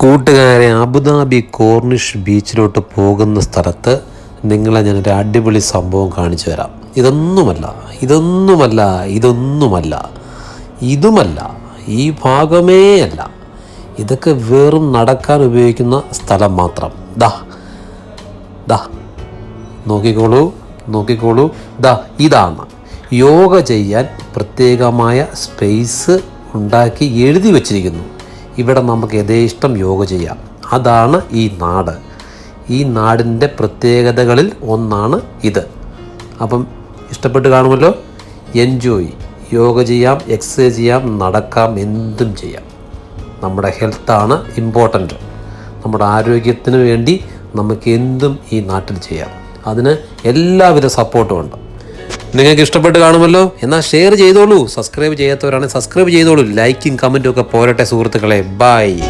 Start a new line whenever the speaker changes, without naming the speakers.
കൂട്ടുകാരെ, Abu Dhabi Corniche ബീച്ചിലോട്ട് പോകുന്ന സ്ഥലത്ത് നിങ്ങളെ ഞാനൊരു അടിപൊളി സംഭവം കാണിച്ചു തരാം. ഇതുമല്ല, ഈ ഭാഗമേ അല്ല. ഇതൊക്കെ വെറും നടക്കാൻ ഉപയോഗിക്കുന്ന സ്ഥലം മാത്രം. നോക്കിക്കോളൂ, ഇതാണ് യോഗ ചെയ്യാൻ പ്രത്യേകമായ സ്പേസ് ഉണ്ടാക്കി എഴുതി വച്ചിരിക്കുന്നു. ഇവിടെ നമുക്ക് യഥേഷ്ടം യോഗ ചെയ്യാം. അതാണ് ഈ നാട്. ഈ നാടിൻ്റെ പ്രത്യേകതകളിൽ ഒന്നാണ് ഇത്. അപ്പം ഇഷ്ടപ്പെട്ട് കാണുമല്ലോ. എൻജോയ്. യോഗ ചെയ്യാം, എക്സസൈസ് ചെയ്യാം, നടക്കാം, എന്തും ചെയ്യാം. നമ്മുടെ ഹെൽത്താണ് ഇമ്പോർട്ടൻറ്റ്. നമ്മുടെ ആരോഗ്യത്തിന് വേണ്ടി നമുക്ക് എന്തും ഈ നാട്ടിൽ ചെയ്യാം. അതിന് എല്ലാവിധ സപ്പോർട്ടും ഉണ്ട്. നിങ്ങൾക്ക് ഇഷ്ടപ്പെട്ട് കാണുമല്ലോ. എന്നാൽ ഷെയർ ചെയ്തോളൂ. സബ്സ്ക്രൈബ് ചെയ്യാത്തവരാണെങ്കിൽ സബ്സ്ക്രൈബ് ചെയ്തോളൂ. ലൈക്കും കമൻറ്റും ഒക്കെ പോരട്ടെ സുഹൃത്തുക്കളെ. ബൈ.